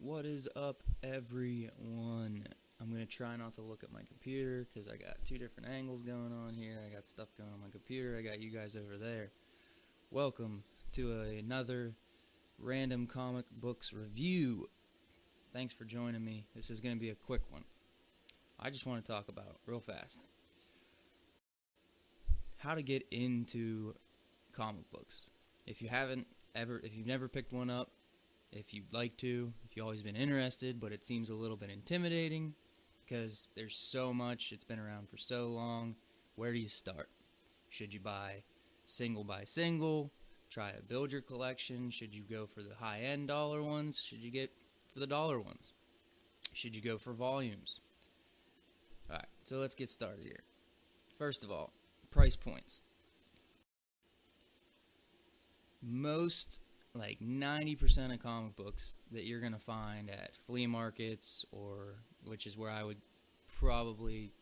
What is up, everyone? I'm going to try not to look at my computer because I got two different angles going on here. I got stuff going on my computer. I got you guys over there. Welcome to another Random Comic Books review. Thanks for joining me. This is going to be a quick one. I just want to talk about, real fast, how to get into comic books. If you've never picked one up, if you'd like to, if you've always been interested, but it seems a little bit intimidating because there's so much, it's been around for so long. Where do you start? Should you buy single by single? Try to build your collection? Should you go for the high-end dollar ones? Should you get for the dollar ones? Should you go for volumes? Alright, so let's get started here. First of all, price points. Most, like 90% of comic books that you're going to find at flea markets, or which is where I would probably,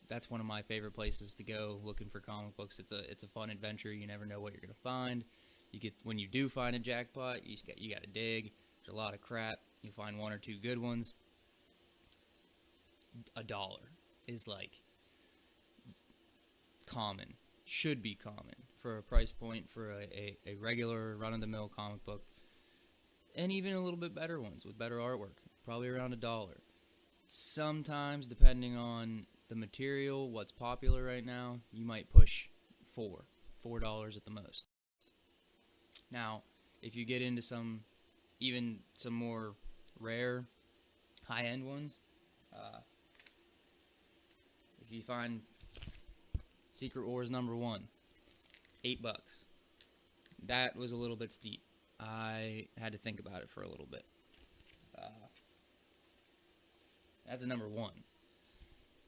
that's one of my favorite places to go looking for comic books. It's a fun adventure. You never know what you're going to find. When you do find a jackpot, you got to dig. There's a lot of crap. You find one or two good ones. $1 is like common, should be common for a price point for a regular run-of-the-mill comic book, and even a little bit better ones with better artwork, probably around $1. Sometimes, depending on the material, what's popular right now, you might push $4 at the most. Now, if you get into some more rare, high-end ones, if you find Secret Wars #1, $8. That was a little bit steep. I had to think about it for a little bit. That's a #1.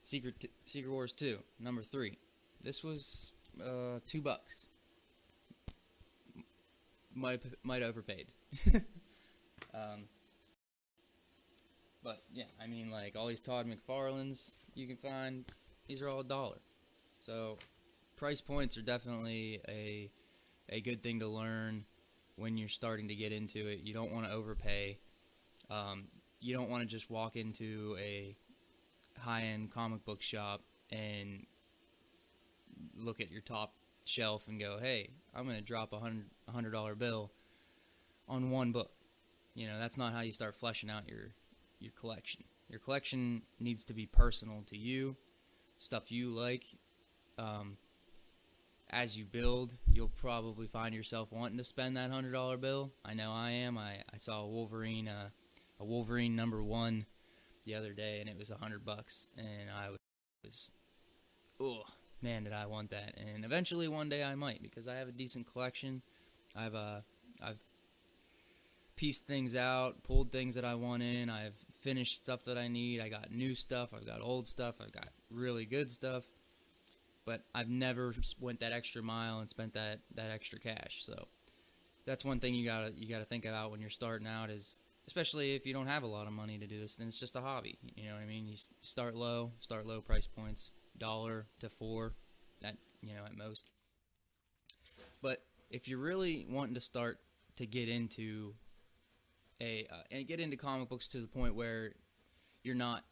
Secret Wars 2, #3. This was $2. Might overpaid. But yeah, I mean, like all these Todd McFarlanes you can find, these are all $1. So price points are definitely a good thing to learn when you're starting to get into it. You don't want to overpay. You don't want to just walk into a high-end comic book shop and look at your top shelf and go, hey, I'm going to drop a $100 bill on one book. You know, that's not how you start fleshing out your collection. Your collection needs to be personal to you, stuff you like. As you build, you'll probably find yourself wanting to spend that $100 bill. I know I am. I saw a Wolverine #1 the other day, and it was $100, and I was, oh man, did I want that? And eventually, one day, I might, because I have a decent collection. I've pieced things out, pulled things that I want in. I've finished stuff that I need. I got new stuff. I've got old stuff. I've got really good stuff. But I've never went that extra mile and spent that extra cash. So that's one thing you gotta think about when you're starting out, is especially if you don't have a lot of money to do this, then it's just a hobby. You know what I mean? You start low price points, $1 to $4, at most. But if you're really wanting to start to get into and get into comic books to the point where you're not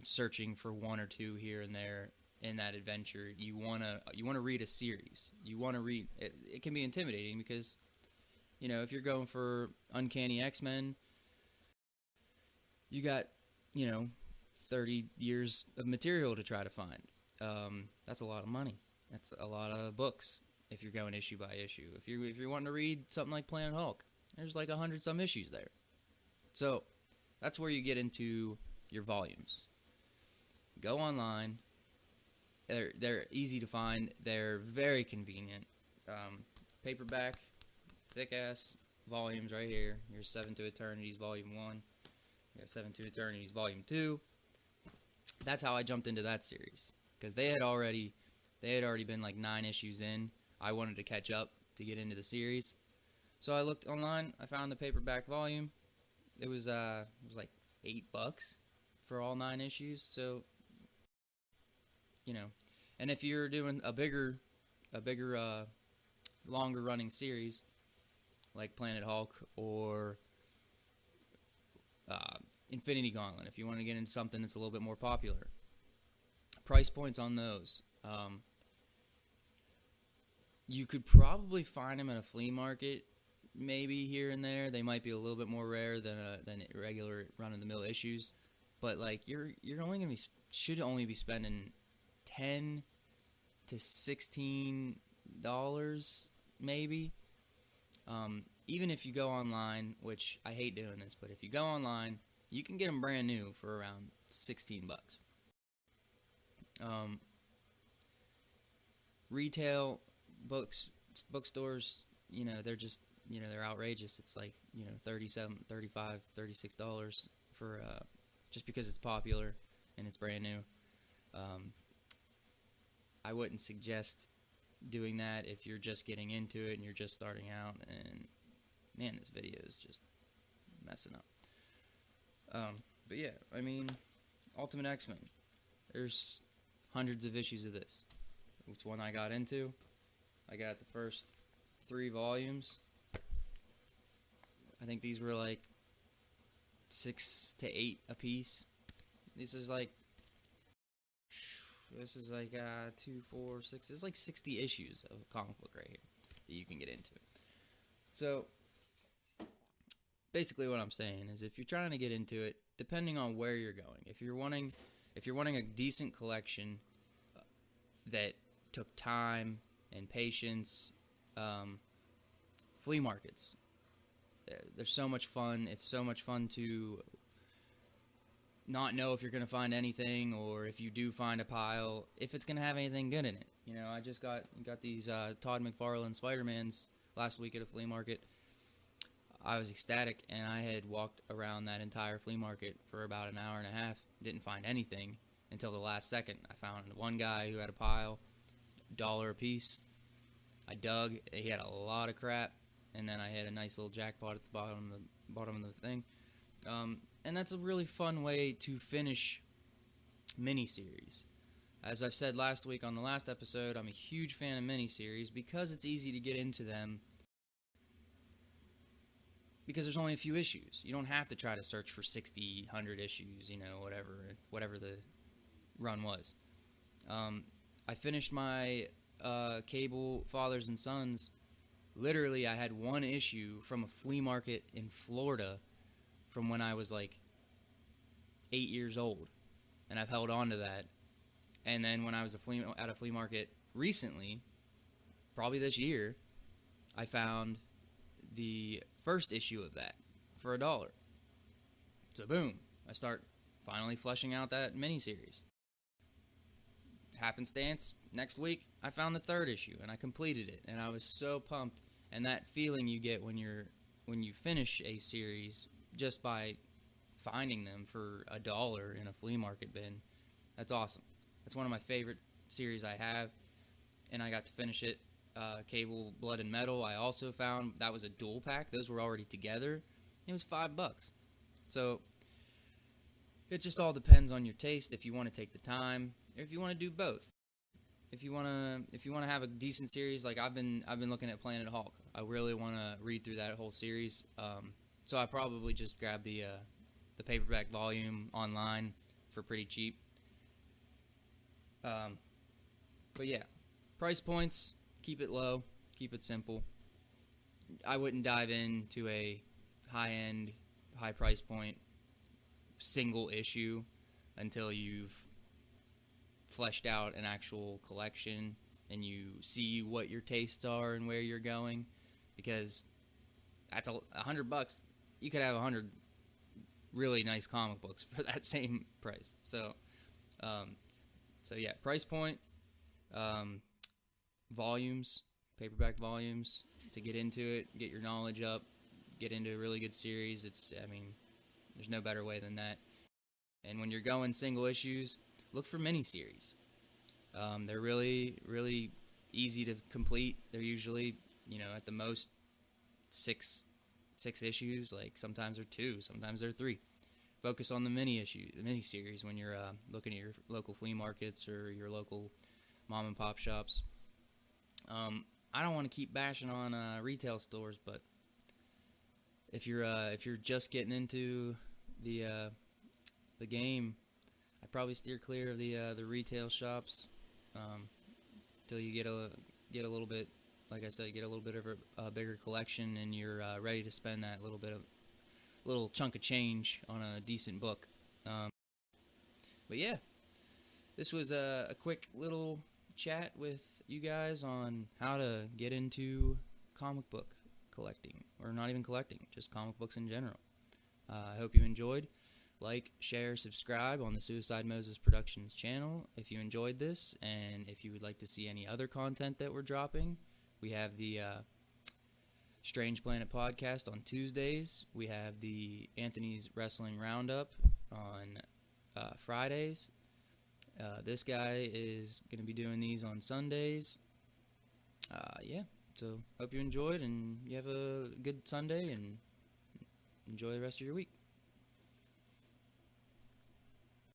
searching for one or two here and there in that adventure, you wanna read a series. You wanna read it. It can be intimidating because, if you're going for Uncanny X-Men, you got 30 years of material to try to find. That's a lot of money. That's a lot of books if you're going issue by issue. If you're wanting to read something like Planet Hulk, there's like 100-some issues there. So that's where you get into your volumes. Go online. They're easy to find. They're very convenient. Paperback, thick-ass volumes right here. Here's Seven to Eternities Volume 1. You got Seven to Eternities Volume 2. That's how I jumped into that series, because they had already been like 9 issues in. I wanted to catch up to get into the series. So I looked online. I found the paperback volume. It was like $8 for all 9 issues. So, and if you're doing a bigger, longer running series like Planet Hulk or Infinity Gauntlet, if you want to get into something that's a little bit more popular. Price points on those. You could probably find them at a flea market, maybe here and there. They might be a little bit more rare than regular run-of-the-mill issues, but like you're should only be spending $10 to $16 maybe. Even if you go online, which I hate doing this, but if you go online, you can get them brand new for around $16. Retail bookstores, they're just, they're outrageous. It's like, $37, $35, $36 for just because it's popular and it's brand new. I wouldn't suggest doing that if you're just getting into it and you're just starting out. And man, this video is just messing up. But yeah, I mean, Ultimate X-Men. There's hundreds of issues of this. It's one I got into. I got the first 3 volumes. I think these were like 6 to 8 a piece. This is like 2, 4, 6. It's like 60 issues of a comic book right here that you can get into. So basically, what I'm saying is, if you're trying to get into it, depending on where you're going, if you're wanting a decent collection that took time and patience, flea markets. They're so much fun. It's so much fun to not know if you're going to find anything, or if you do find a pile, if it's going to have anything good in it. I just got these Todd McFarlane Spider-Mans last week at a flea market. I was ecstatic, and I had walked around that entire flea market for about an hour and a half. Didn't find anything until the last second. I found one guy who had a pile, $1 a piece. I dug. He had a lot of crap, and then I had a nice little jackpot at the bottom of the thing. And that's a really fun way to finish miniseries. As I've said last week on the last episode, I'm a huge fan of miniseries because it's easy to get into them. Because there's only a few issues. You don't have to try to search for 60, 100 issues, whatever the run was. I finished my Cable Fathers and Sons. Literally, I had one issue from a flea market in Florida from when I was like 8 years old. And I've held on to that. And then when I was at a flea market recently, probably this year, I found the first issue of that for $1. So boom, I start finally fleshing out that miniseries. Happenstance, next week I found the 3rd issue and I completed it, and I was so pumped. And that feeling you get when you finish a series just by finding them for $1 in a flea market bin, that's awesome. That's one of my favorite series I have, and I got to finish it. Cable Blood and Metal, I also found that was a dual pack. Those were already together. It was $5. So it just all depends on your taste. If you want to take the time, or if you want to do both. If you want to have a decent series, like I've been looking at Planet Hulk. I really want to read through that whole series. So I probably just grabbed the paperback volume online for pretty cheap. But yeah, price points. Keep it low, keep it simple. I wouldn't dive into a high-end, high price point single issue until you've fleshed out an actual collection and you see what your tastes are and where you're going, because that's $100. You could have 100 really nice comic books for that same price. So yeah, price point. Volumes, paperback volumes, to get into it, get your knowledge up, get into a really good series. There's no better way than that. And when you're going single issues, look for miniseries. They're really, really easy to complete. They're usually, at the most six issues. Like sometimes they're 2, sometimes they're 3. Focus on the miniseries when you're looking at your local flea markets or your local mom and pop shops. I don't want to keep bashing on retail stores, but if you're just getting into the game, I'd probably steer clear of the retail shops till you get a little bit, like I said, get a little bit of a bigger collection, and you're ready to spend that little chunk of change on a decent book. But yeah, this was a quick little chat with you guys on how to get into comic book collecting, or not even collecting, just comic books in general. I hope you enjoyed. Like, share, subscribe on the Suicide Moses Productions channel if you enjoyed this, and if you would like to see any other content that we're dropping. We have the Strange Planet podcast on Tuesdays. We have the Anthony's Wrestling Roundup on Fridays. This guy is going to be doing these on Sundays. Yeah, so hope you enjoyed, and you have a good Sunday, and enjoy the rest of your week.